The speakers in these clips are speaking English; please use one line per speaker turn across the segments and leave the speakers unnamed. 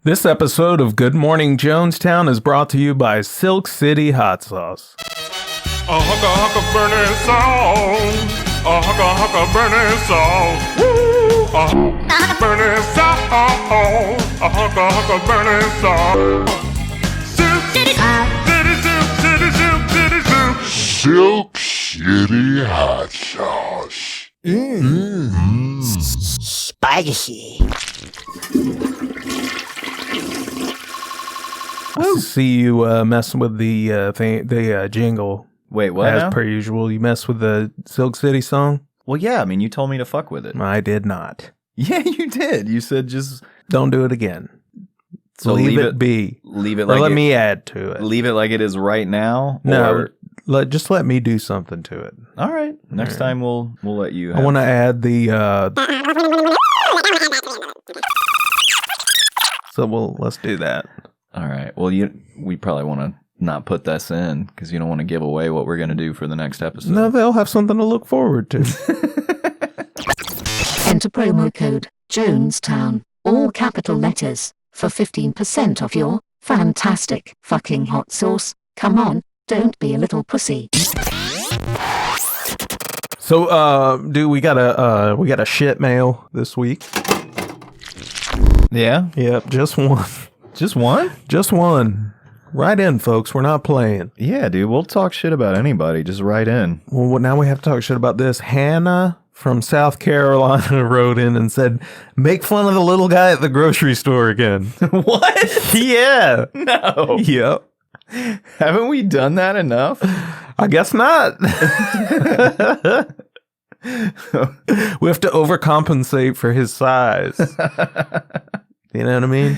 This episode of Good Morning Jonestown is brought to you by Silk City Hot Sauce.
A hunka burning sauce. A hunka burning sauce. Woo! A hunka burning sauce. A hunka burning sauce. Silk City soup.
Silk City Hot Sauce.
Spicy.
I see you messing with the jingle.
Wait, what?
As
now?
per usual, you mess with the Silk City song?
Well, yeah, I mean, you told me to fuck with it.
I did not.
Yeah, you did. You said just...
Don't do it again.
So
leave it be.
Leave it
Or
like
let
it,
me add to it.
Leave it like it is right now?
No,
Or...
just let me do something to it.
All right. Next time we'll let you have
I want to add the... So let's do that.
All right. Well, we probably want to not put this in because you don't want to give away what we're going to do for the next episode.
No, they'll have something to look forward to.
Enter promo code Jonestown, all capital letters, for 15% off your fantastic fucking hot sauce. Come on, don't be a little pussy.
So, dude, we got a shit mail this week.
Yeah?
Yep, just one.
Just one?
Just one. Write in, folks. We're not playing.
Yeah, dude. We'll talk shit about anybody. Just write in.
Well, now we have to talk shit about this. Hannah from South Carolina wrote in and said, make fun of the little guy at the grocery store again.
What?
Yeah.
No.
Yep.
Haven't we done that enough?
I guess not. We have to overcompensate for his size. You know what I mean?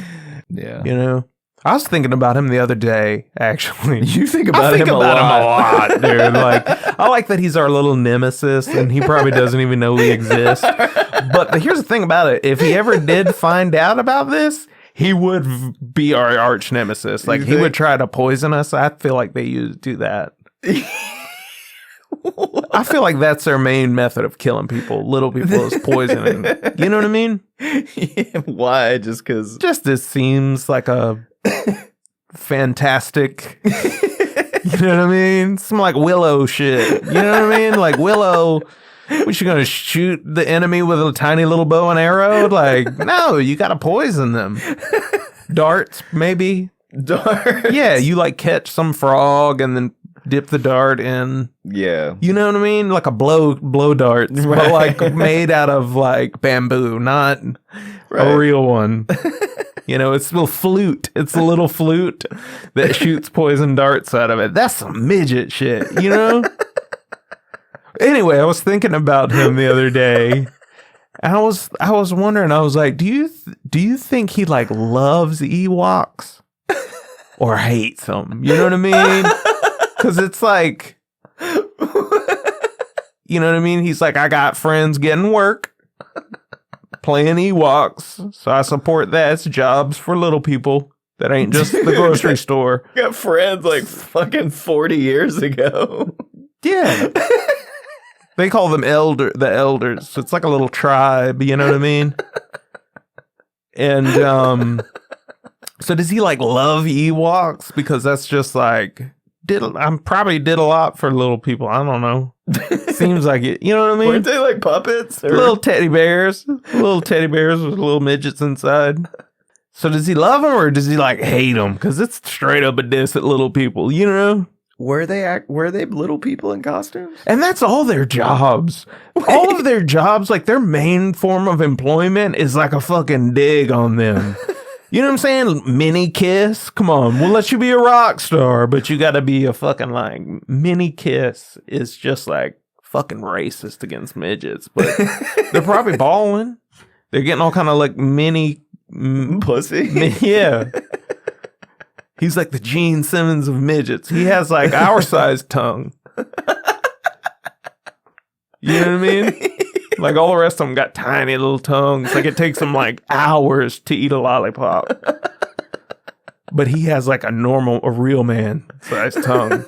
Yeah.
You know? I was thinking about him the other day, actually.
You think about him
him
a lot,
dude. Like, I like that he's our little nemesis, and he probably doesn't even know we exist. But here's the thing about it. If he ever did find out about this, he would be our arch nemesis. Like, he would try to poison us. I feel like they do that. I feel like that's their main method of killing people. Little people is poisoning. You know what I mean?
Yeah, why? Just because?
Just this seems like a fantastic, you know what I mean? Some like Willow shit. You know what I mean? Like Willow, what, you gonna shoot the enemy with a tiny little bow and arrow? Like, no, you gotta poison them. Darts, maybe.
Darts?
Yeah, you like catch some frog and then dip the dart in.
Yeah.
You know what I mean? Like a blow darts,
right.
But like made out of like bamboo, not a real one. You know, it's a little flute. It's a little flute that shoots poison darts out of it. That's some midget shit, you know? Anyway, I was thinking about him the other day. And I was wondering, I was like, do you think he like loves Ewoks or hates them? You know what I mean? Because it's like, you know what I mean? He's like, I got friends getting work, playing Ewoks, so I support that. It's jobs for little people that ain't just the grocery store.
Got friends like fucking 40 years ago.
Yeah. They call them the elders. It's like a little tribe, you know what I mean? And so does he like love Ewoks? Because that's just like... I probably did a lot for little people. I don't know. Seems like it. You know what I mean?
Weren't they like puppets? Or?
Little teddy bears. Little teddy bears with little midgets inside. So does he love them or does he like hate them? Because it's straight up a diss at little people, you know?
Were they little people in costumes?
And that's all their jobs. Wait. All of their jobs, like their main form of employment is like a fucking dig on them. You know what I'm saying? Mini kiss. Come on, we'll let you be a rock star, but you got to be a fucking like mini kiss is just like fucking racist against midgets, but they're probably balling. They're getting all kind of like mini
pussy.
Yeah. He's like the Gene Simmons of midgets. He has like our size tongue. You know what I mean? Like all the rest of them got tiny little tongues. Like it takes them like hours to eat a lollipop. But he has like a real man size tongue.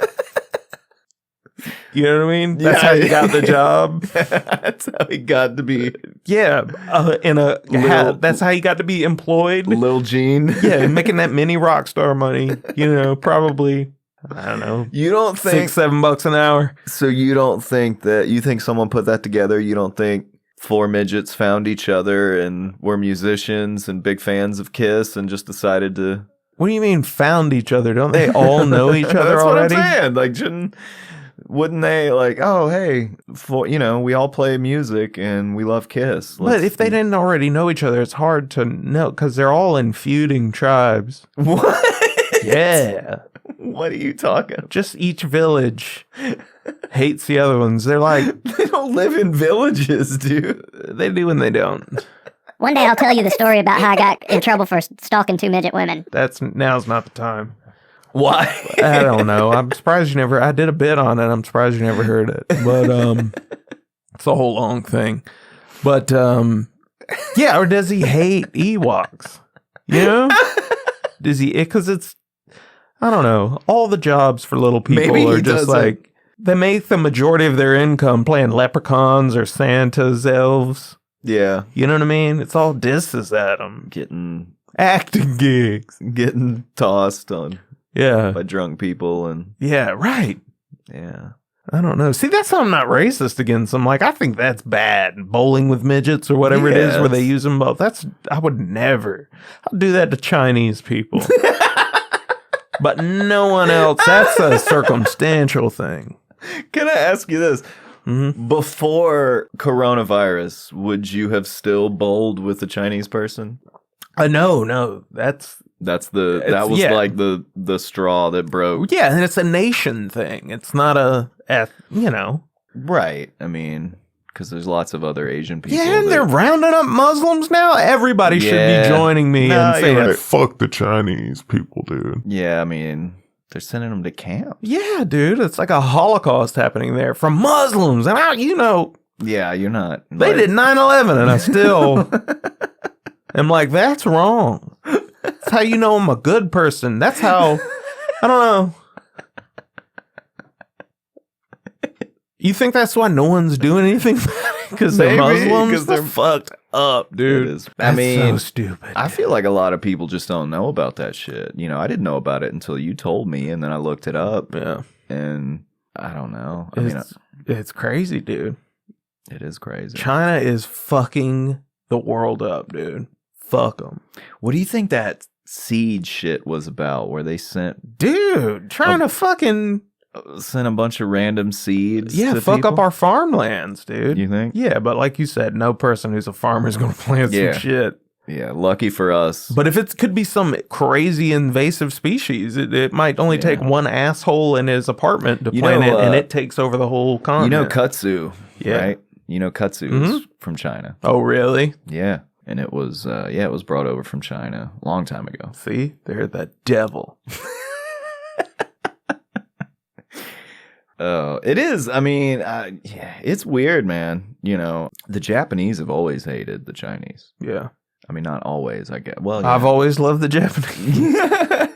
You know what I mean? That's how he got the job.
That's how he got to be
Yeah, that's how he got to be employed.
Lil Gene.
Yeah, making that mini rock star money. You know, probably I don't know.
You don't think
$6-7 an hour?
So you don't think that you think someone put that together? You don't think 4 midgets found each other and were musicians and big fans of Kiss and just decided to?
What do you mean found each other? Don't they all know each other
That's
already?
what I'm saying. Like, wouldn't they like? Oh, hey, we all play music and we love Kiss.
But if they didn't already know each other, it's hard to know because they're all in feuding tribes.
What?
Yeah.
What are you talking about?
Just each village hates the other ones. They're like,
They don't live in villages, dude.
they do and they don't.
One day I'll tell you the story about how I got in trouble for stalking 2 midget women.
Now's not the time.
Why?
I don't know. I'm surprised I did a bit on it. I'm surprised you never heard it. But it's a whole long thing. But yeah, or does he hate Ewoks? You know? Does he? Because it's, I don't know. All the jobs for little people
Maybe
are
he
just
doesn't.
like, they make the majority of their income playing leprechauns or Santa's elves.
Yeah,
You know what I mean? It's all disses at them.
getting
Acting gigs.
tossed on
Yeah.
by drunk people and
Yeah, right.
yeah.
I don't know. See, that's why I'm not racist against them. Like, I think that's bad. Bowling with midgets or whatever it is where they use them both. I would never. I'll do that to Chinese people. But no one else. That's a circumstantial thing.
Can I ask you this?
Mm-hmm.
Before coronavirus, would you have still bowled with a Chinese person?
No.
That was
yeah.
like the straw that broke.
Yeah, and it's a nation thing. It's not
Right. I mean, because there's lots of other Asian people.
Yeah, and they're rounding up Muslims now. Everybody should be joining me and saying,
you're right.
Fuck the Chinese people, dude.
Yeah, I mean, they're sending them to camp.
yeah, dude, it's like a Holocaust happening there from Muslims. And
Yeah, you're not.
they did 9/11 and I still am like, that's wrong. That's how you know I'm a good person. That's how, I don't know. You think that's why no one's doing anything? Because they're
Maybe,
Muslims?
'cause they're
fucked up, dude.
It is.
That's
I mean,
so stupid.
I feel like a lot of people just don't know about that shit. You know, I didn't know about it until you told me, and then I looked it up,
Yeah.
and I don't know.
It's crazy, dude.
It is crazy.
China is fucking the world up, dude. Fuck them.
What do you think that seed shit was about? Where they sent
Dude, trying to fucking...
a bunch of random seeds?
Yeah,
to
fuck
people?
up our farmlands, dude.
You think?
Yeah, but like you said, no person who's a farmer is going to plant
Yeah.
some shit.
Yeah, lucky for us.
But if it could be some crazy invasive species, it might only take one asshole in his apartment to plant it, and it takes over the whole
you
continent.
know kudzu,
Yeah.
right? You know kudzu is from China.
Oh, really?
Yeah, and it was it was brought over from China a long time ago.
See? They're the devil.
Oh, it is. I mean, yeah, it's weird, man. You know, the Japanese have always hated the Chinese.
Yeah.
I mean, not always, I guess. Well, yeah.
I've always loved the Japanese.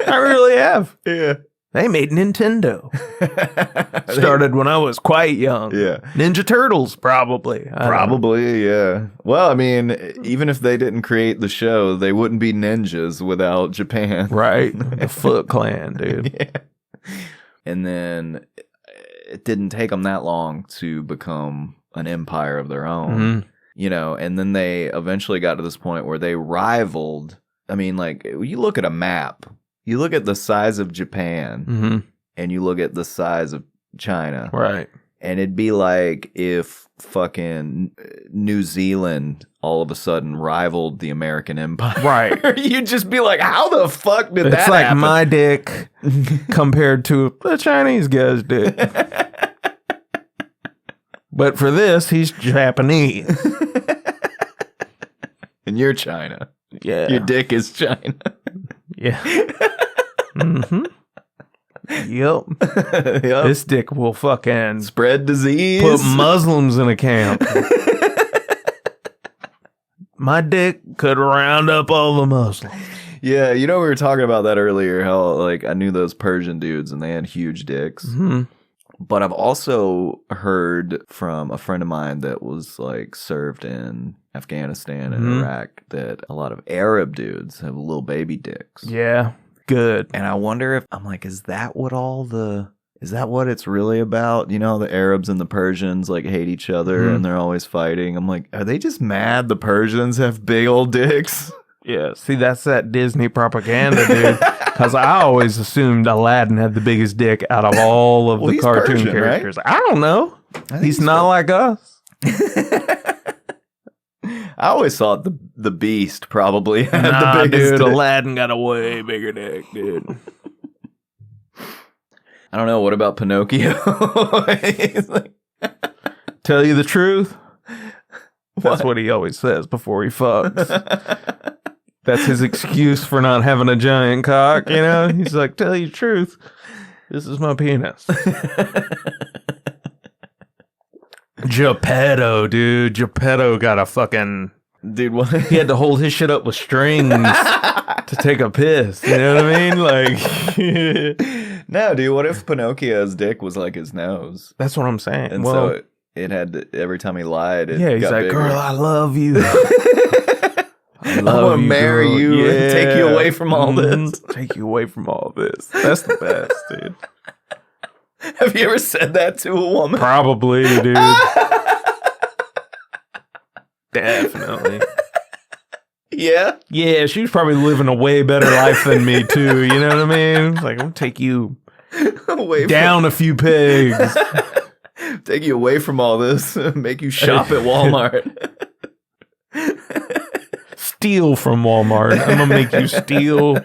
I really have.
Yeah.
They made Nintendo. Started when I was quite young.
Yeah.
Ninja Turtles, probably. I don't know.
Probably, yeah. Well, I mean, even if they didn't create the show, they wouldn't be ninjas without Japan.
Right. The Foot Clan, dude.
Yeah. And then it didn't take them that long to become an empire of their own.
Mhm.
You know, and then they eventually got to this point where they rivaled. I mean, like, you look at a map, you look at the size of Japan,
Mm-hmm.
and you look at the size of China,
Right.
and it'd be like if fucking New Zealand all of a sudden rivaled the American Empire.
Right.
You'd just be like, how the fuck did
It's
that
like
happen?
my dick compared to the Chinese guy's dick. But for this, he's Japanese.
And you're China.
Yeah.
Your dick is China.
Yeah. Mm-hmm. Yep.
Yep.
This dick will fucking
Spread disease.
put Muslims in a camp. My dick could round up all the Muslims.
Yeah, you know, we were talking about that earlier, how, like, I knew those Persian dudes and they had huge dicks.
Hmm.
But I've also heard from a friend of mine that was like served in Afghanistan and Iraq that a lot of Arab dudes have little baby dicks.
Yeah, good.
And I wonder if I'm like, is that what it's really about? You know, the Arabs and the Persians like hate each other and they're always fighting. I'm like, are they just mad the Persians have big old dicks?
Yeah, see, that's that Disney propaganda, dude. Because I always assumed Aladdin had the biggest dick out of all of the
he's
cartoon
Persian,
characters. Right? I don't know. He's not like us.
I always thought the Beast probably had
Nah,
the biggest
dude,
dick.
Aladdin got a way bigger dick, dude.
I don't know. What about Pinocchio? He's like,
Tell you the truth, that's what he always says before he fucks. That's his excuse for not having a giant cock, you know? He's like, tell you the truth, this is my penis. Geppetto, dude. Geppetto got a fucking...
dude, what?
He had to hold his shit up with strings to take a piss. You know what I mean? Like...
No, dude, what if Pinocchio's dick was like his nose?
That's what I'm saying.
And
well,
so it had to, every time he lied, it
yeah, he's
got
like,
bigger.
girl, I love you. I
I want to marry
girl.
you and take you away from all this.
Take you away from all this. That's the best, dude.
Have you ever said that to a woman?
Probably, dude. Definitely.
Yeah?
Yeah, she was probably living a way better life than me, too. You know what I mean? It's like, I'll take you
Away
down a few pegs.
take you away from all this. Make you shop at Walmart.
Steal from Walmart. I'm going to make you steal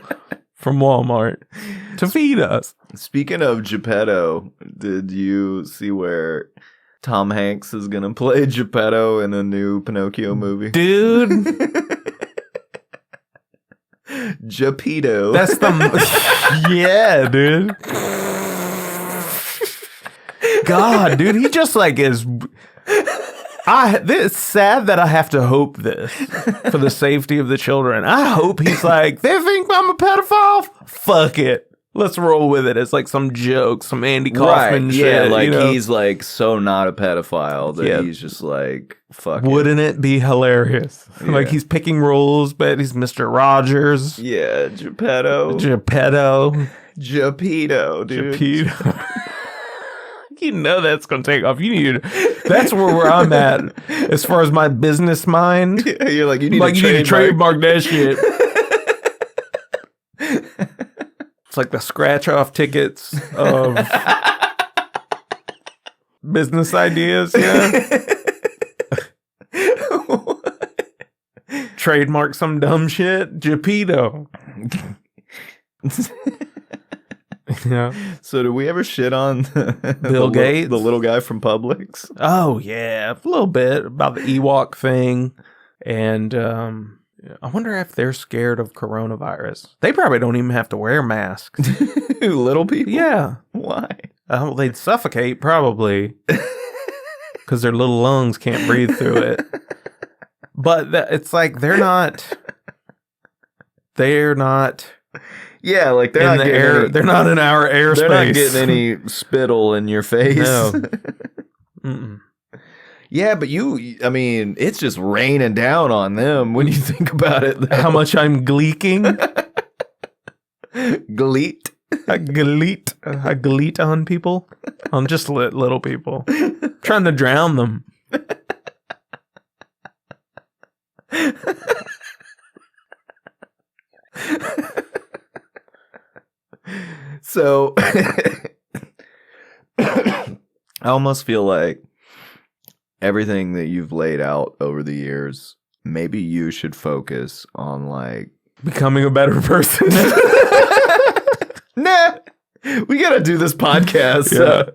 from Walmart to feed us.
Speaking of Geppetto, did you see where Tom Hanks is going to play Geppetto in a new Pinocchio movie?
Dude.
Geppetto.
That's the... yeah, dude. God, dude, he just like is... It's sad that I have to hope this for the safety of the children. I hope he's like, they think I'm a pedophile? Fuck it. Let's roll with it. It's like some joke, some Andy Kaufman
right,
shit.
yeah, like
you know?
he's like so not a pedophile that
Yeah.
he's just like, fuck it.
Wouldn't it be hilarious?
Yeah.
Like he's picking roles, but he's Mr. Rogers.
Yeah, Geppetto.
Geppetto.
Geppetto, dude.
Geppetto. You know that's going to take off. That's where I'm at as far as my business mind.
Yeah, you're like, you need
Like,
to
you need to
trademark.
trademark that shit. It's like the scratch off tickets of business ideas. Yeah. Trademark some dumb shit. Geppetto. Yeah.
So did we ever shit on
Bill Gates?
the little guy from Publix?
Oh, yeah. A little bit about the Ewok thing. And I wonder if they're scared of coronavirus. They probably don't even have to wear masks.
Little people?
Yeah.
Why?
They'd suffocate probably because their little lungs can't breathe through it. But it's like they're not.
Yeah, like they're
in
not
the
getting
air.
any,
They're not in our airspace.
they're not getting any spittle in your face.
No. Mm-mm.
Yeah, but I mean, it's just raining down on them when you think about it. Though.
How much I'm gleeking?
Gleet.
I gleet on people. On just little people. Trying to drown them.
So I almost feel like everything that you've laid out over the years, maybe you should focus on like
Becoming a better person.
nah, we gotta do this podcast.
Yeah.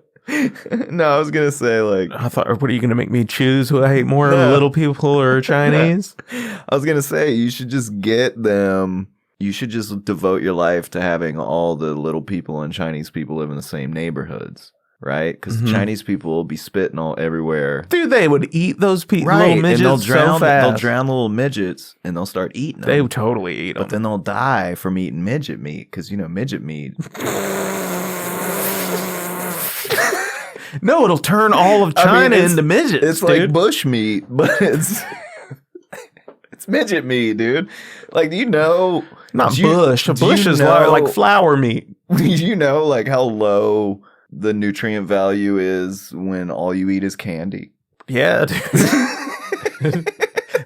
No, I was gonna say like
I thought, what are you going to make me choose who I hate more,
No.
little people or Chinese?
I was gonna say you should just get them. You should just devote your life to having all the little people and Chinese people live in the same neighborhoods, right? Because the Chinese people will be spitting all everywhere.
Dude, they would eat those little
Right,
midgets
and they'll drown.
so fast.
They'll drown the little midgets, and they'll start eating them.
They would totally eat them.
But then they'll die from eating midget meat because midget meat.
No, it'll turn all of China into midgets.
It's
dude.
like bush meat, but it's midget meat, dude. Like, do you know?
Not bush. A bush is like flour meat.
Do you know like how low the nutrient value is when all you eat is candy?
Yeah, dude.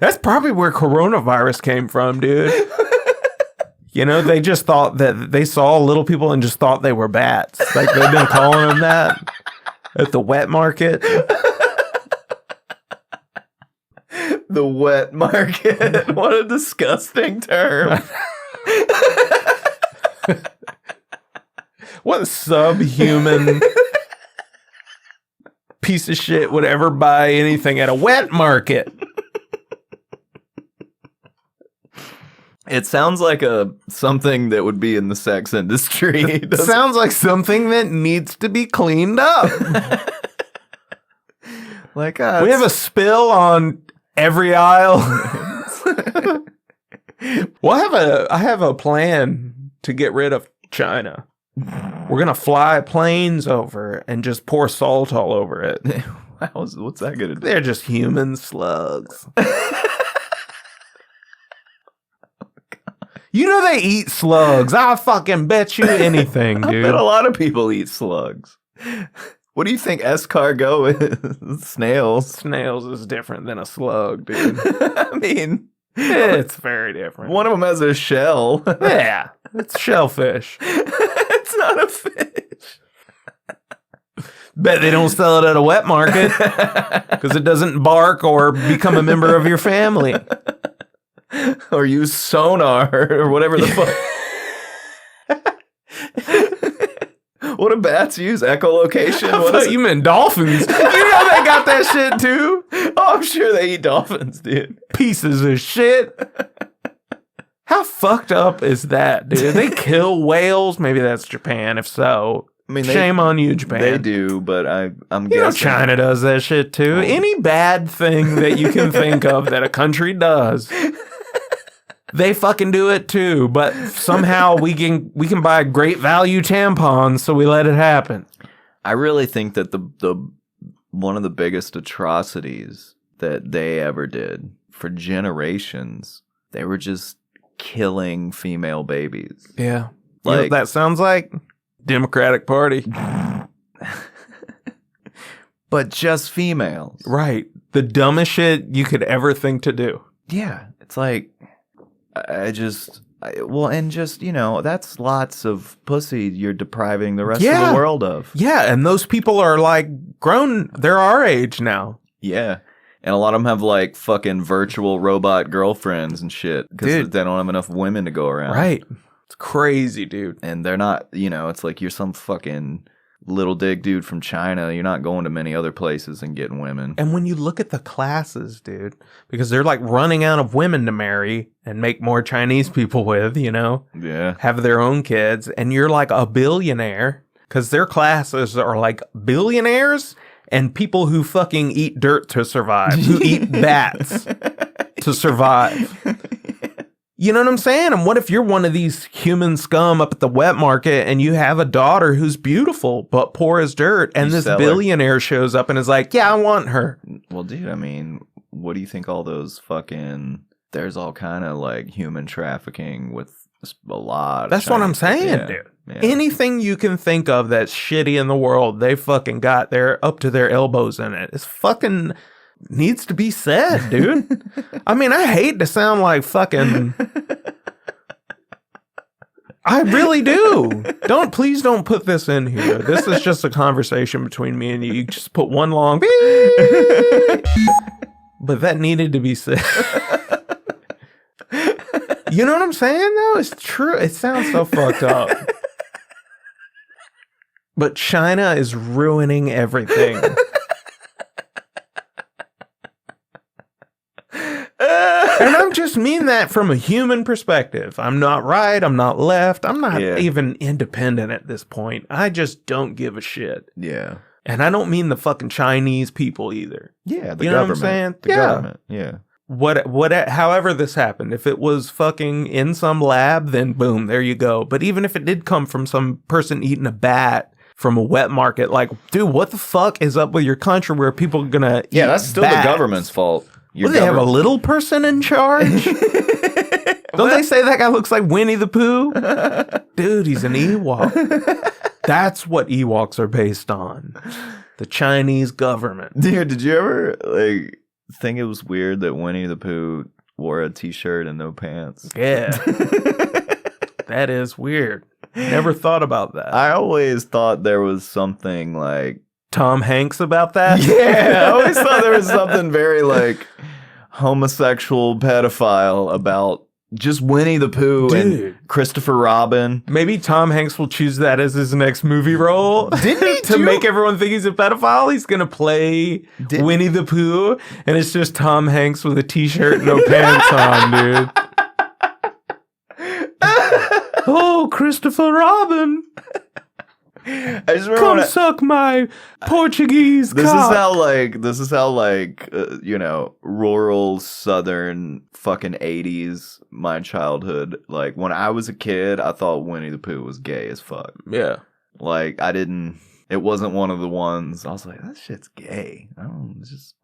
That's probably where coronavirus came from, dude. You know, they just thought that they saw little people and just thought they were bats. Like, they've been calling them that at the wet market.
The wet market. What a disgusting term.
What subhuman piece of shit would ever buy anything at a wet market?
It sounds like something that would be in the sex industry.
It sounds like something that needs to be cleaned up.
Like
we have a spill on every aisle. Well, I have a plan to get rid of China. We're gonna fly planes over and just pour salt all over it.
What's that gonna do?
They're just human slugs. You know they eat slugs. I'll fucking bet you anything,
I
dude.
bet a lot of people eat slugs. What do you think escargot is? Snails.
Snails is different than a slug, dude.
I mean,
It's very different.
one of them has a shell.
Yeah, it's shellfish.
It's not a fish.
Bet they don't sell it at a wet market because it doesn't bark or become a member of your family.
Or use sonar or whatever the fuck. What do bats use? Echolocation?
I thought you meant dolphins. You know they got that shit too.
Oh, I'm sure they eat dolphins, dude.
Pieces of shit. How fucked up is that, dude? They kill whales. Maybe that's Japan. If so,
I mean,
shame on you, Japan.
They do, but I'm
You
guessing
know China does that shit too. Any bad thing that you can think of that a country does, they fucking do it too. But somehow we can buy great value tampons, so we let it happen.
I really think that the one of the biggest atrocities that they ever did for generations, they were just killing female babies.
Yeah,
Like-
you know what that sounds like Democratic Party,
But just females.
right? The dumbest shit you could ever think to do.
Yeah. It's like, and just, that's lots of pussy you're depriving the rest of
Yeah.
the world of.
Yeah, and those people are like grown. They're our age now.
Yeah. And a lot of them have like fucking virtual robot girlfriends and shit because
Dude.
they don't have enough women to go around.
Right. It's crazy, dude.
And they're not, it's like you're some fucking little dick dude from China. You're not going to many other places and getting women.
And when you look at the classes, dude, because they're like running out of women to marry and make more Chinese people with,
Yeah.
have their own kids, and you're like a billionaire because their classes are like billionaires and people who fucking eat dirt to survive, who eat bats to survive. You know what I'm saying? And what if you're one of these human scum up at the wet market and you have a daughter who's beautiful but poor as dirt, and
You
this
sell her.
billionaire shows up and is like, yeah, I want her.
Well, dude, I mean, what do you think all those fucking... There's all kind of like human trafficking with a lot.
That's what I'm saying, dude.
Yeah.
Anything you can think of that's shitty in the world, they fucking got their up to their elbows in it. It's fucking needs to be said, dude. I mean, I hate to sound like fucking... I really do. Please don't put this in here. This is just a conversation between me and you. You just put one long beep. But that needed to be said. You know what I'm saying, though? It's true. It sounds so fucked up. But China is ruining everything. And I just mean that from a human perspective. I'm not right. I'm not left. I'm not even independent at this point. I just don't give a shit.
Yeah.
And I don't mean the fucking Chinese people either.
Yeah, the
You know what I'm
government.
saying?
The
Yeah.
government. Yeah.
However this happened, if it was fucking in some lab, then boom, there you go. But even if it did come from some person eating a bat from a wet market. Like, dude, what the fuck is up with your country where people are gonna eat
that's still
bats?
the government's fault.
Well, they have a little person in charge? Don't they say that guy looks like Winnie the Pooh? Dude, he's an Ewok. That's what Ewoks are based on. The Chinese government.
Dude, did you ever think it was weird that Winnie the Pooh wore a t-shirt and no pants?
Yeah. That is weird. Never thought about that.
I always thought there was something like
Tom Hanks about that?
Yeah, I always thought there was something very like homosexual pedophile about just Winnie the Pooh and Christopher Robin.
Maybe Tom Hanks will choose that as his next movie role.
Didn't he
to make everyone think he's a pedophile? He's going to play Winnie the Pooh, and it's just Tom Hanks with a t-shirt and no pants on, dude. Oh, Christopher Robin.
I just remember
Come suck my Portuguese
This
cock.
is how you know, rural southern fucking 80s my childhood. Like when I was a kid, I thought Winnie the Pooh was gay as fuck.
Yeah.
Like it wasn't one of the ones I was like, that shit's gay. I don't know, it's just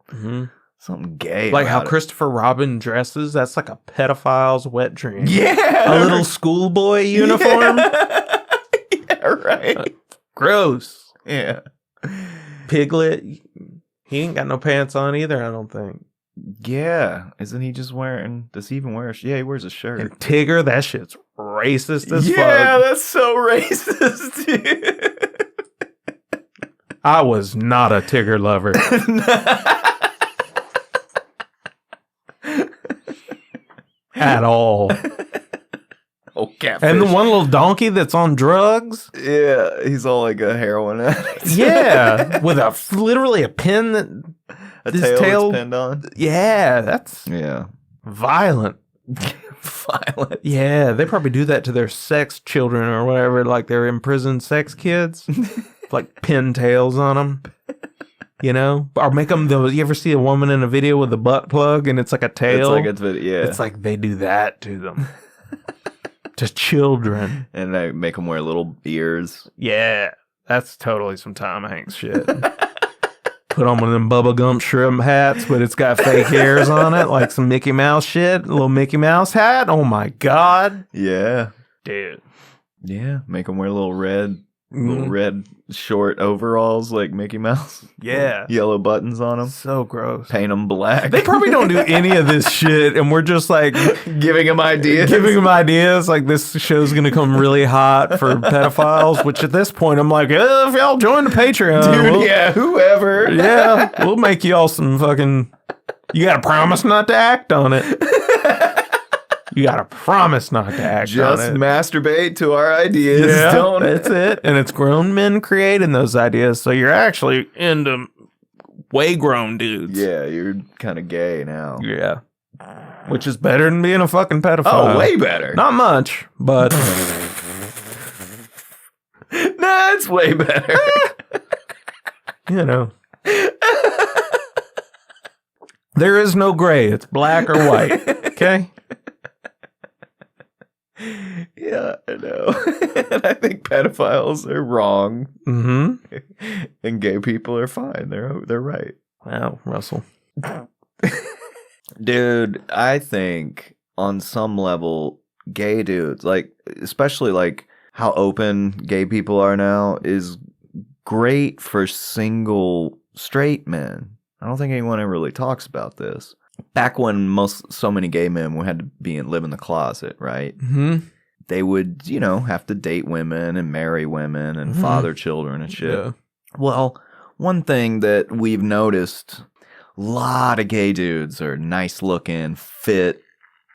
something gay.
Like how
about it.
Christopher Robin dresses, that's like a pedophile's wet dream.
Yeah.
A little schoolboy uniform.
Yeah, right.
Gross.
Yeah.
Piglet, he ain't got no pants on either, I don't think.
Yeah. Isn't he just wearing, does he even wear a shirt? Yeah, he wears a shirt.
And Tigger, that shit's racist as
Yeah,
fuck.
that's so racist, dude.
I was not a Tigger lover. At all.
Oh, catfish.
And the one little donkey that's on drugs?
Yeah, he's all like a heroin addict.
Yeah, with literally a pin that
a
his
tail that's pinned on.
Yeah, that's violent.
Violent.
Yeah, they probably do that to their sex children or whatever, like they're imprisoned sex kids. Like pin tails on them. You know? Or make them, you ever see a woman in a video with a butt plug and it's like a tail? It's like they do that to them. To children.
And they make them wear little ears.
Yeah, that's totally some Tom Hanks shit. Put on one of them bubblegum shrimp hats, but it's got fake hairs on it, like some Mickey Mouse shit. A little Mickey Mouse hat. Oh my God.
Yeah.
Dude.
Yeah, make them wear little red short overalls like Mickey Mouse.
Yeah.
Yellow buttons on them.
So gross.
Paint them black.
They probably don't do any of this shit, and we're just like
giving them ideas.
Like this show's gonna come really hot for pedophiles, which at this point I'm like, if y'all join the Patreon.
Dude, whoever.
Yeah, we'll make y'all some fucking, you gotta promise not to act on it. You gotta promise not to act
just
on it.
Masturbate to our ideas.
Yeah,
Don't
that's it. And it's grown men creating those ideas, so you're actually into way grown dudes.
Yeah, you're kind of gay now.
Yeah. Which is better than being a fucking pedophile.
Oh, way better.
Not much, but
Nah, it's way better.
you know. There is no gray. It's black or white. Okay?
Yeah, I know. And I think pedophiles are wrong.
Mm-hmm.
And gay people are fine. They're right.
Wow, Russell.
Dude, I think on some level, gay dudes, like, especially like how open gay people are now, is great for single straight men. I don't think anyone ever really talks about this. Back when so many gay men had to live in the closet, right?
Mm-hmm.
They would, have to date women and marry women and father children and shit.
Yeah.
Well, one thing that we've noticed, a lot of gay dudes are nice looking, fit,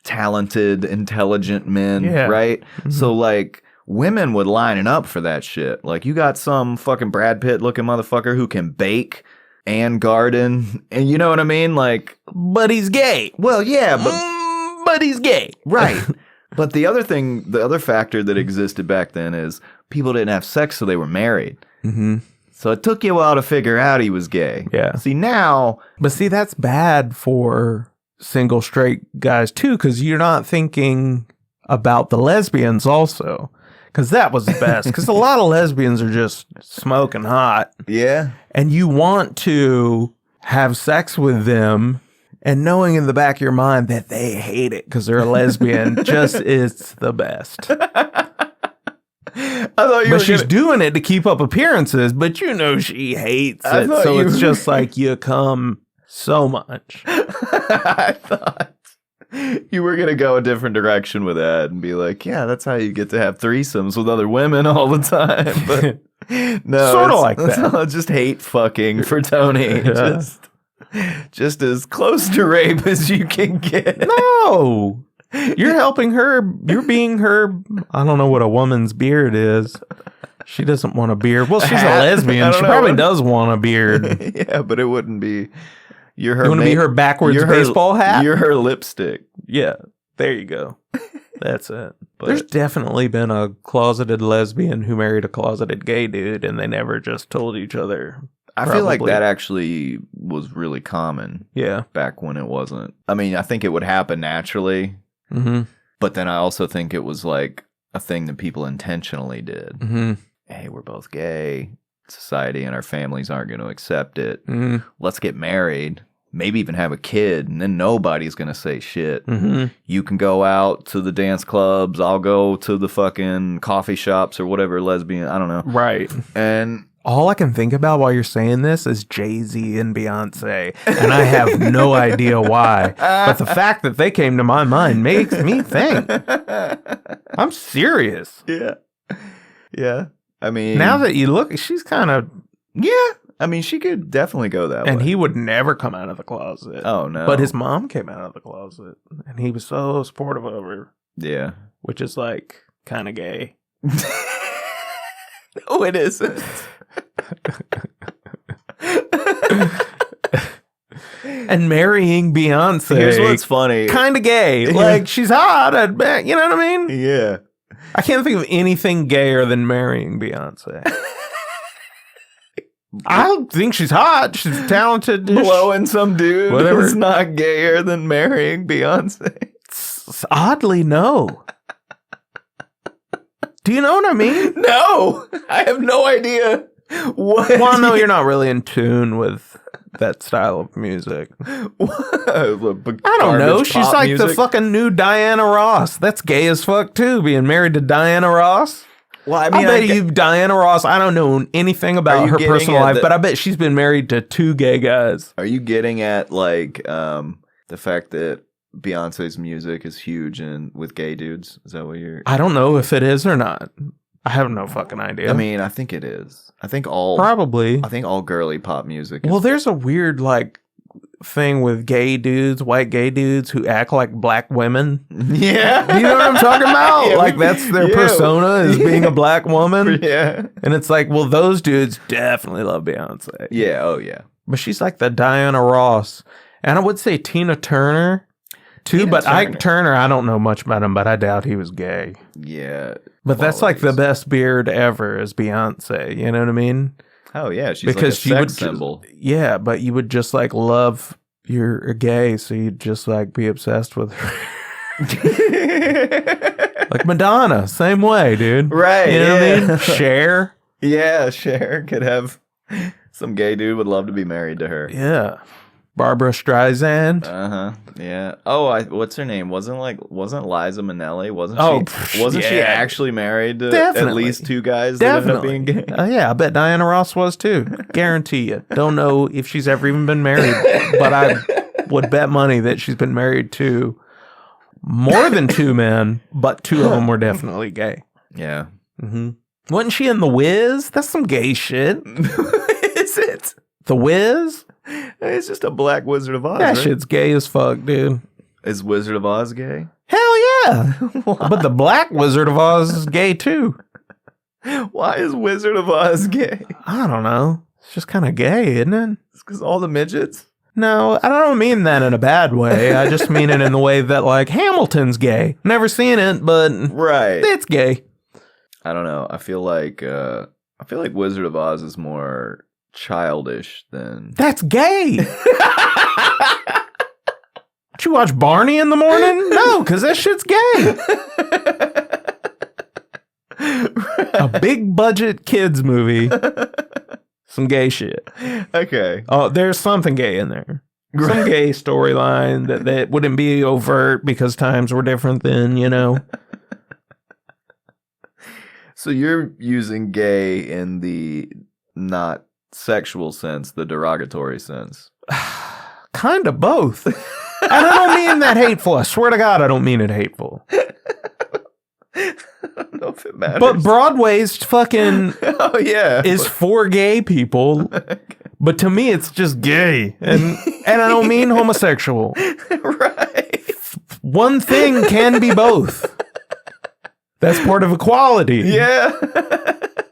talented, intelligent men, right?
Mm-hmm.
So like women would line it up for that shit. Like you got some fucking Brad Pitt looking motherfucker who can bake and garden, and you know what I mean? Like,
but he's gay.
Well, yeah,
But he's gay.
right. But the other factor that existed back then is people didn't have sex so they were married.
Mm-hmm.
So it took you a while to figure out he was gay.
Yeah.
See, now...
But see, that's bad for single straight guys, too, because you're not thinking about the lesbians also. Because that was the best. Because a lot of lesbians are just smoking hot.
Yeah.
And you want to have sex with them and knowing in the back of your mind that they hate it because they're a lesbian just is the best. She's doing it to keep up appearances, but you know she hates it. So it's just like you come so much.
I thought you were going to go a different direction with that and be like, yeah, that's how you get to have threesomes with other women all the time. But no,
sort of like that.
Just hate fucking for Tony.
Yeah.
Just as close to rape as you can get.
No. You're helping her. You're being her. I don't know what a woman's beard is. She doesn't want a beard. Well, she's a lesbian. She probably does want a beard.
Yeah, but it wouldn't be. You
want to be her backwards baseball hat?
You're her lipstick.
Yeah, there you go. That's it. But there's definitely been a closeted lesbian who married a closeted gay dude, and they never just told each other.
I feel like that actually was really common.
Yeah.
Back when it wasn't. I mean, I think it would happen naturally.
Mm-hmm.
But then I also think it was like a thing that people intentionally did.
Mm-hmm.
Hey, we're both gay. Society and our families aren't going to accept it.
Mm-hmm.
Let's get married. Maybe even have a kid, and then nobody's going to say shit.
Mm-hmm.
You can go out to the dance clubs. I'll go to the fucking coffee shops or whatever, lesbian. I don't know.
Right.
And
all I can think about while you're saying this is Jay-Z and Beyonce, and I have no idea why. But the fact that they came to my mind makes me think. I'm serious.
Yeah. Yeah. I mean,
now that you look, she's kind of.
Yeah. I mean, she could definitely go that way.
And he would never come out of the closet.
Oh, no.
But his mom came out of the closet, and he was so supportive of her.
Yeah.
Which is like kind of gay.
No, it isn't.
And marrying Beyonce.
Here's what's funny.
Kind of gay. Like, she's hot, I bet. You know what I mean?
Yeah.
I can't think of anything gayer than marrying Beyonce. I think she's hot. She's talented.
Blowing some dude
Whatever.
is not gayer than marrying Beyonce.
Oddly, no. Do you know what I mean?
No. I have no idea. What?
Well, no, you're not really in tune with that style of music.
I
don't know. She's like music. The fucking new Diana Ross. That's gay as fuck, too, being married to Diana Ross.
Well, I mean,
I bet you Diana Ross, I don't know anything about her personal life, but I bet she's been married to 2 gay guys.
Are you getting at, like, the fact that Beyonce's music is huge and with gay dudes? Is that what you're...
I don't know if it is or not. I have no fucking idea.
I mean, I think it is. I think all girly pop music is...
Well, there's a weird, like, thing with gay dudes, white gay dudes who act like black women.
Yeah.
Do you know what I'm talking about? Yeah, like that's their persona is being a black woman.
Yeah.
And it's like, well, those dudes definitely love Beyonce.
Yeah, oh yeah.
But she's like the Diana Ross. And I would say Tina Turner too, but Ike Turner, I don't know much about him, but I doubt he was gay.
Yeah.
But that's like the best beard ever is Beyonce, you know what I mean?
Oh yeah, she's because like a sex symbol.
Yeah, but you would just like love you're gay, so you'd just like be obsessed with her. Like Madonna, same way, dude.
Right.
You know what I mean? Cher.
Yeah, Cher could have some gay dude would love to be married to her.
Yeah. Barbara Streisand.
Yeah. Oh, what's her name? Wasn't Liza Minnelli? Wasn't she actually married to at least 2 guys that ended up being gay?
Yeah, I bet Diana Ross was too. Guarantee you. Don't know if she's ever even been married, but I would bet money that she's been married to more than 2 men, but 2 of them were definitely gay.
Yeah.
Mm-hmm. Wasn't she in The Wiz? That's some gay shit.
Is it?
The Wiz?
It's just a black Wizard of Oz.
That
right?
shit's gay as fuck, dude.
Is Wizard of Oz gay?
Hell yeah. But the black Wizard of Oz is gay too.
Why is Wizard of Oz gay?
I don't know. It's just kind of gay, isn't it?
It's because all the midgets?
No, I don't mean that in a bad way. I just mean it in the way that, like, Hamilton's gay. Never seen it, but it's gay.
I don't know. I feel like Wizard of Oz is more childish than...
That's gay! Did you watch Barney in the morning? No, because that shit's gay. A big budget kids movie. Some gay shit.
Okay.
Oh, there's something gay in there. Some gay storyline that wouldn't be overt because times were different then, you know?
So you're using gay in the not sexual sense, the derogatory sense.
Kind of both. And I don't mean that hateful. I swear to God, I don't mean it hateful.
I don't know if it matters.
But Broadway's fucking
oh yeah,
is for gay people. But to me, it's just gay. And I don't mean homosexual.
right.
One thing can be both. That's part of equality.
Yeah.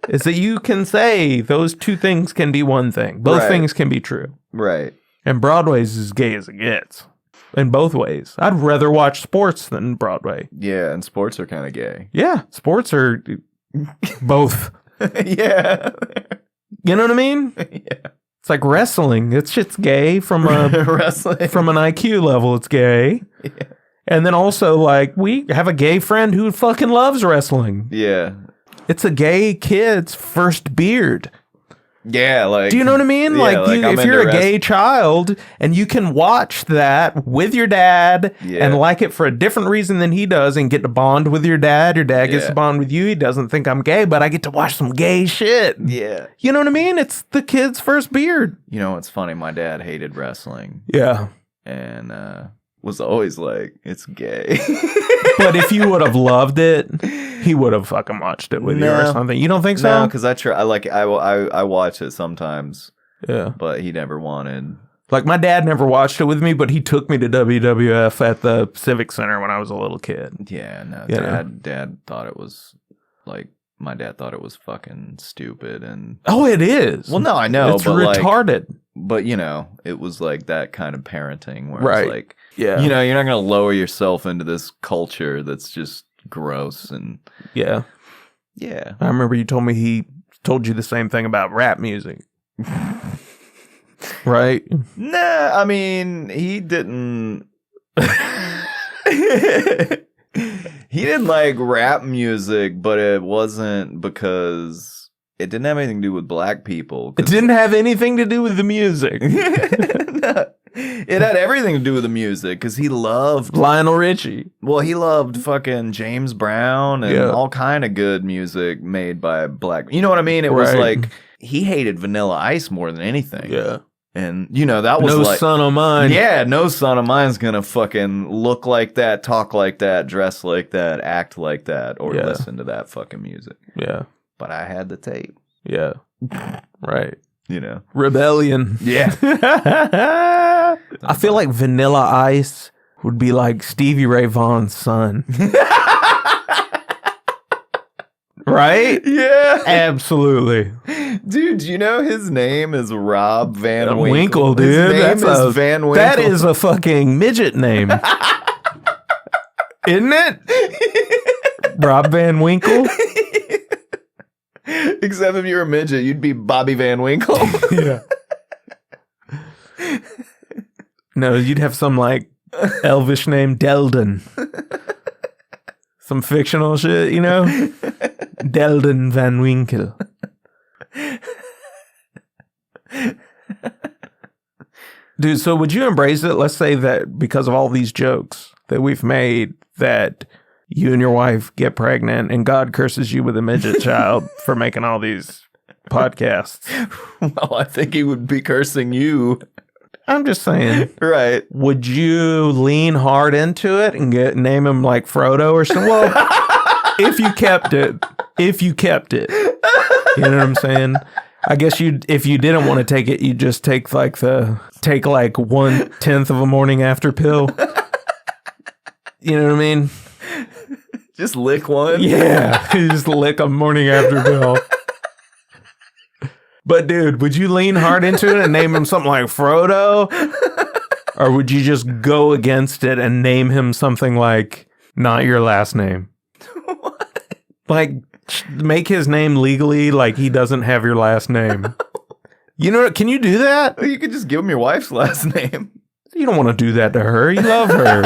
Is that you can say those two things can be one thing. Both things can be true.
Right.
And Broadway's as gay as it gets. In both ways. I'd rather watch sports than Broadway.
Yeah, and sports are kind of gay.
Yeah, sports are both.
yeah.
You know what I mean?
Yeah.
It's like wrestling. It's shit's gay from a
wrestling.
From an IQ level. It's gay.
Yeah.
And then also, like, we have a gay friend who fucking loves wrestling.
Yeah.
It's a gay kid's first beard.
Yeah, like...
Do you know what I mean?
Yeah,
if you're a gay child and you can watch that with your dad and like it for a different reason than he does and get to bond with your dad gets to bond with you. He doesn't think I'm gay, but I get to watch some gay shit.
Yeah.
You know what I mean? It's the kid's first beard.
You know, it's funny. My dad hated wrestling.
Yeah.
And was always like, it's gay.
But if you would have loved it, he would have fucking watched it with you or something. You don't think so?
No, because I watch it sometimes.
Yeah.
But he never wanted.
Like, my dad never watched it with me, but he took me to WWF at the Civic Center when I was a little kid.
Yeah, no.
Yeah.
Dad thought it was, like, my dad thought it was fucking stupid. And
oh, it is.
Well, no, I know.
It's
but
retarded.
But, you know, it was like that kind of parenting where it's like,
yeah,
you know, you're not going to lower yourself into this culture that's just gross. And
yeah. I remember you told me he told you the same thing about rap music. Right?
Nah, I mean, he didn't. He didn't like rap music, but it wasn't because it didn't have anything to do with black people.
It didn't have anything to do with the music.
No, it had everything to do with the music because he loved
Lionel Richie.
Well, he loved fucking James Brown and all kind of good music made by black. You know what I mean? It was like he hated Vanilla Ice more than anything.
Yeah.
And, you know, that was
no
like...
son of mine.
Yeah, no son of mine's gonna fucking look like that, talk like that, dress like that, act like that, or listen to that fucking music.
Yeah.
But I had the tape.
Yeah. Right.
You know.
Rebellion.
Yeah.
I feel like Vanilla Ice would be like Stevie Ray Vaughan's son. Right?
Yeah.
Absolutely.
Dude, you know his name is Rob Van Winkle.
Winkle, dude.
His name is Van Winkle.
That is a fucking midget name. Isn't it? Rob Van Winkle?
Except if you're a midget, you'd be Bobby Van Winkle.
Yeah. No, you'd have some like elvish name, Delden. Some fictional shit, you know? Delden Van Winkle. Dude, so would you embrace it? Let's say that because of all these jokes that we've made, that you and your wife get pregnant and God curses you with a midget child for making all these podcasts.
Well, I think he would be cursing you.
I'm just saying.
Right.
Would you lean hard into it and name him like Frodo or something? Well, if you kept it. You know what I'm saying? I guess if you didn't want to take it, you'd just take like 1/10 of a morning after pill. You know what I mean?
Just lick one?
Yeah. You just lick a morning after pill. But dude, would you lean hard into it and name him something like Frodo? Or would you just go against it and name him something like not your last name?
What?
Like make his name legally like he doesn't have your last name. You know, can you do that?
Well, you could just give him your wife's last name.
You don't want to do that to her. You love her.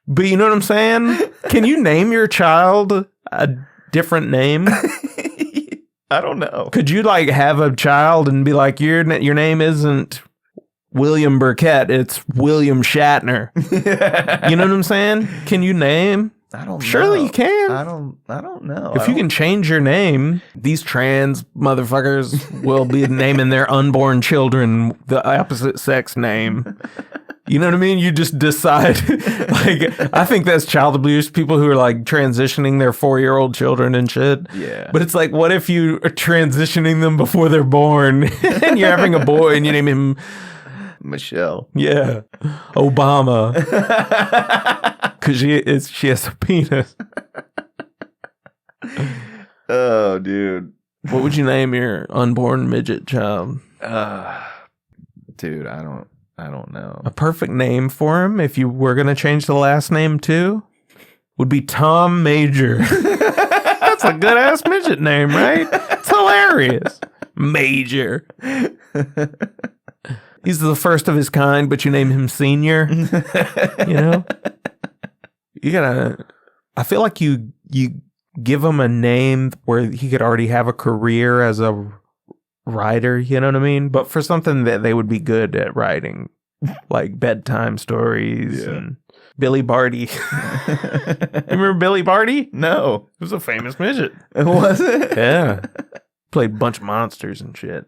But you know what I'm saying? Can you name your child different name?
I don't know.
Could you like have a child and be like, your name isn't William Burkett, it's William Shatner. You know what I'm saying? Can you name?
I don't know.
Surely you can.
I don't know.
If you can change your name, these trans motherfuckers will be naming their unborn children the opposite sex name. You know what I mean? You just decide. Like, I think that's child abuse. People who are like transitioning their 4-year-old children and shit.
Yeah.
But it's like, what if you are transitioning them before they're born and you're having a boy and you name him
Michelle.
Yeah. Obama. Because she has a penis.
Oh, dude.
What would you name your unborn midget child?
Dude, I don't know.
A perfect name for him, if you were going to change the last name too, would be Tom Major. That's a good ass midget name, right? It's hilarious. Major. He's the first of his kind, but you name him Senior. You know? You gotta, I feel like you give him a name where he could already have a career as a writer, you know what I mean? But for something that they would be good at writing, like bedtime stories and Billy Barty. You remember Billy Barty?
No.
He was a famous midget.
Was it?
Yeah. Played a bunch of monsters and shit.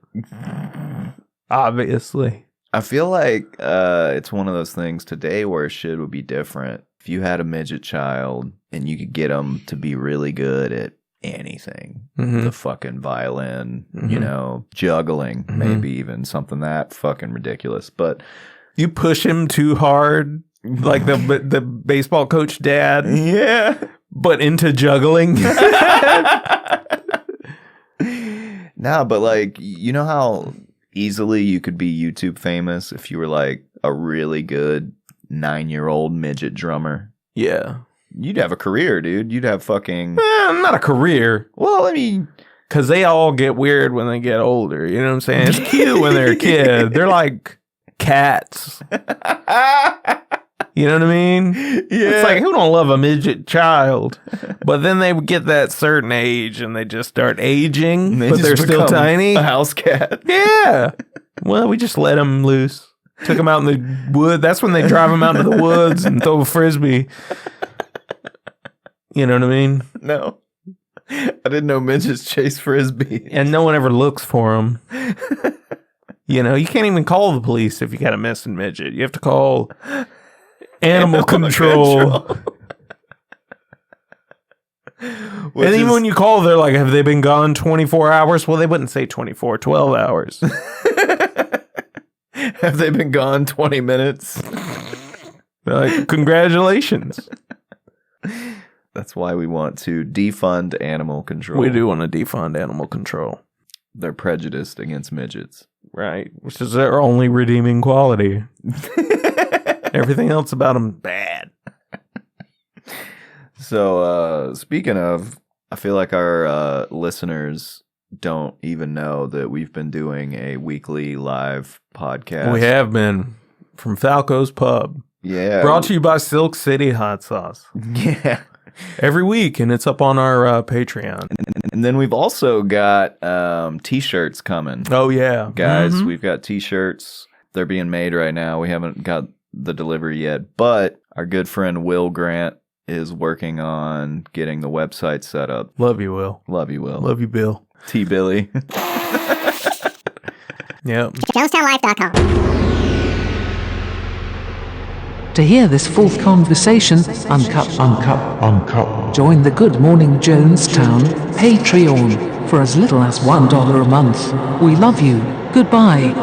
Obviously.
I feel like it's one of those things today where shit would be different. If you had a midget child and you could get them to be really good at anything, the fucking violin, you know, juggling, maybe even something that fucking ridiculous. But
you push him too hard, like the baseball coach dad.
Yeah.
But into juggling.
No, but like, you know how easily you could be YouTube famous if you were like a really good 9-year-old midget drummer?
Yeah.
You'd have a career, dude. You'd have fucking...
not a career.
Well, I mean...
Because they all get weird when they get older. You know what I'm saying? It's cute when they're a kid. They're like cats. You know what I mean? Yeah. It's like, who don't love a midget child? But then they would get that certain age and they just start aging, but they're still tiny.
A house cat.
Yeah. Well, we just let them loose. Took them out in the wood. That's when they drive them out into the woods and throw a frisbee. You know what I mean?
No. I didn't know midgets chase frisbee.
And no one ever looks for them. You know, you can't even call the police if you got a missing midget. You have to call animal control. And even when you call, they're like, have they been gone 24 hours? Well, they wouldn't say 24, 12 hours.
Have they been gone 20 minutes?
They're like, congratulations.
That's why we want to defund animal control.
We do want to defund animal control.
They're prejudiced against midgets.
Right. Which is their only redeeming quality. Everything else about them, bad.
So, speaking of, I feel like our listeners don't even know that we've been doing a weekly live podcast.
We have been, from Falco's Pub.
Yeah.
Brought to you by Silk City Hot Sauce.
Yeah.
Every week, and it's up on our Patreon.
And then we've also got T-shirts coming.
Oh, yeah.
Guys, we've got T-shirts. They're being made right now. We haven't got the delivery yet, but our good friend Will Grant is working on getting the website set up.
Love you, Will.
Love you, Will.
Love you, Bill.
T-Billy.
Yep.
Jonestownlife.com.
To hear this full conversation, uncut, join the Good Morning Jonestown Patreon for as little as $1 a month. We love you. Goodbye.